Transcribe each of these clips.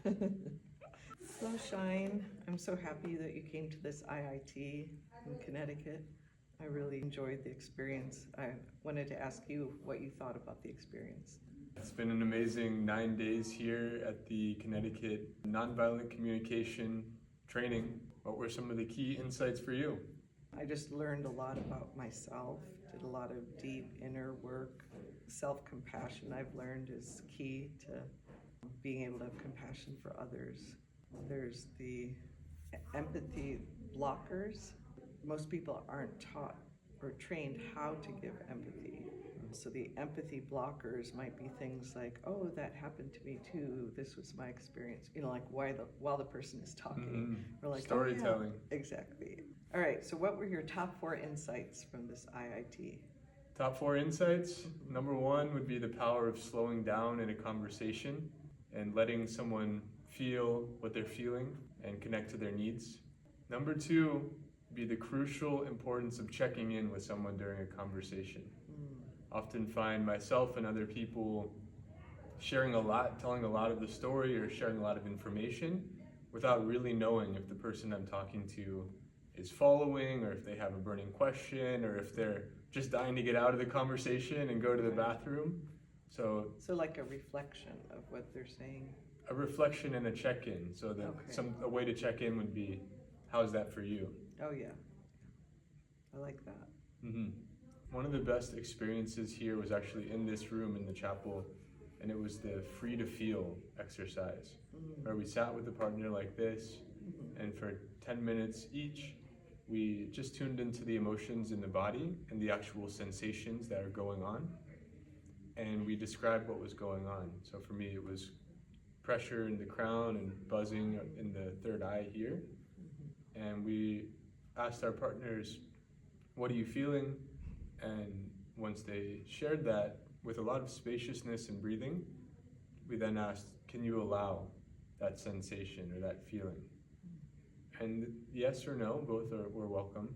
Hello, Shine. I'm so happy that you came to this IIT in Connecticut. I really enjoyed the experience. I wanted to ask you what you thought about the experience. It's been an amazing 9 days here at the Connecticut Nonviolent Communication training. What were some of the key insights for you? I just learned a lot about myself, did a lot of deep inner work. Self-compassion, I've learned, is key to being able to have compassion for others. There's the empathy blockers. Most people aren't taught or trained how to give empathy. So the empathy blockers might be things like, oh, that happened to me too. This was my experience. Like while the person is talking. Or like, storytelling. Oh, yeah. Exactly. All right, so what were your top 4 insights from this IIT? Top 4 insights. Number 1 would be the power of slowing down in a conversation and letting someone feel what they're feeling and connect to their needs. Number 2 would be the crucial importance of checking in with someone during a conversation. Often find myself and other people sharing a lot, telling a lot of the story or sharing a lot of information without really knowing if the person I'm talking to is following, or if they have a burning question, or if they're just dying to get out of the conversation and go to the bathroom. So like a reflection of what they're saying? A reflection and a check-in. So that a way to check in would be, how's that for you? Oh yeah, I like that. One of the best experiences here was actually in this room in the chapel, and it was the free to feel exercise, where we sat with a partner like this, and for 10 minutes each, we just tuned into the emotions in the body and the actual sensations that are going on, and we described what was going on. So for me, it was pressure in the crown and buzzing in the third eye here, and we asked our partners, what are you feeling? And once they shared that with a lot of spaciousness and breathing, we then asked, can you allow that sensation or that feeling? And yes or no, both were welcome.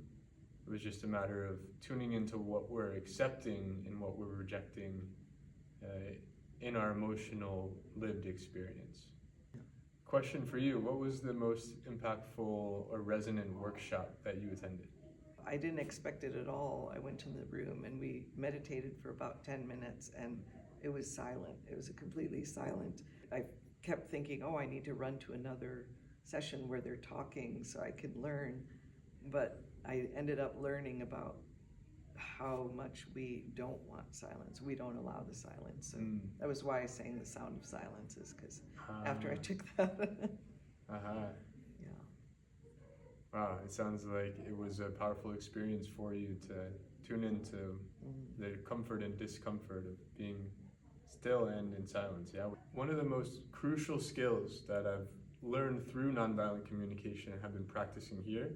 It was just a matter of tuning into what we're accepting and what we're rejecting in our emotional lived experience. Question for you, what was the most impactful or resonant workshop that you attended? I didn't expect it at all. I went in the room and we meditated for about 10 minutes and it was silent. It was completely silent. I kept thinking, oh, I need to run to another session where they're talking so I could learn. But I ended up learning about how much we don't want silence. We don't allow the silence. And that was why I sang The Sound of Silence, is because after I took that. Wow, it sounds like it was a powerful experience for you to tune into the comfort and discomfort of being still and in silence. Yeah. One of the most crucial skills that I've learned through nonviolent communication and have been practicing here,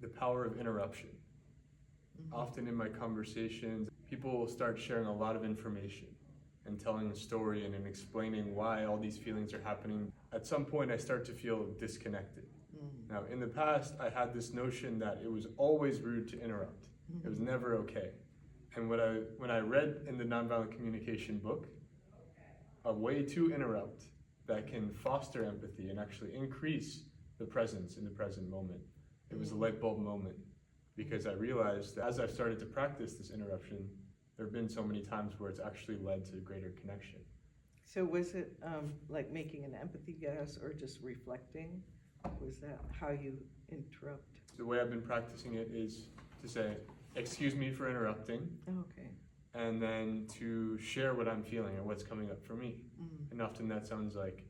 the power of interruption. Often in my conversations, people will start sharing a lot of information and telling a story and explaining why all these feelings are happening. At some point, I start to feel disconnected. Now, in the past, I had this notion that it was always rude to interrupt. It was never okay. And when I read in the Nonviolent Communication book, a way to interrupt that can foster empathy and actually increase the presence in the present moment, it was a light bulb moment, because I realized that as I've started to practice this interruption, there have been so many times where it's actually led to greater connection. So was it like making an empathy guess or just reflecting? Was that how you interrupt? The way I've been practicing it is to say, excuse me for interrupting. Okay. And then to share what I'm feeling or what's coming up for me. And often that sounds like,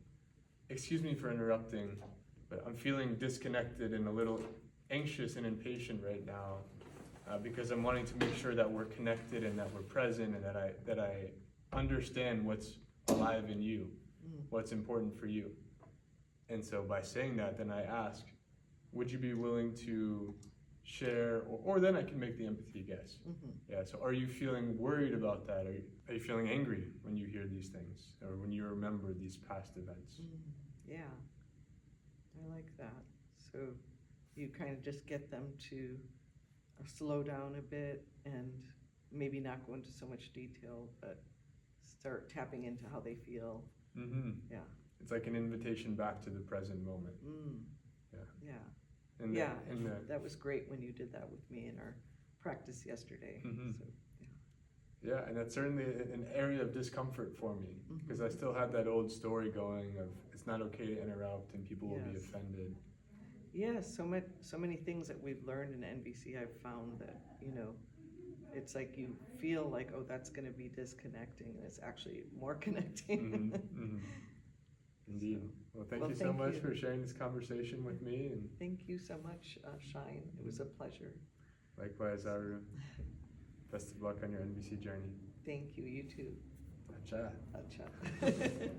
excuse me for interrupting, but I'm feeling disconnected and a little anxious and impatient right now because I'm wanting to make sure that we're connected and that we're present and that I understand what's alive in you, what's important for you. And so by saying that, then I ask, would you be willing to share, or then I can make the empathy guess. Yeah, so are you feeling worried about that? Are you feeling angry when you hear these things or when you remember these past events? Yeah, I like that. So you kind of just get them to slow down a bit and maybe not go into so much detail, but start tapping into how they feel. Yeah. it's like an invitation back to the present moment. Yeah. Yeah. And Yeah, and the, that was great when you did that with me in our practice yesterday. Mhm. So, yeah, and that's certainly an area of discomfort for me because I still have that old story going of it's not okay to interrupt and people will be Yes. offended. yeah, so many things that we've learned in NVC. I've found that, you know, it's like you feel like, oh, that's going to be disconnecting, and it's actually more connecting. Indeed. So, Well, thank well, you so thank much you. for sharing this conversation with me, and Thank you so much, Shine. It was a pleasure. likewise, Aru. Best of luck on your NBC journey. Thank you. You too. Acha. Acha.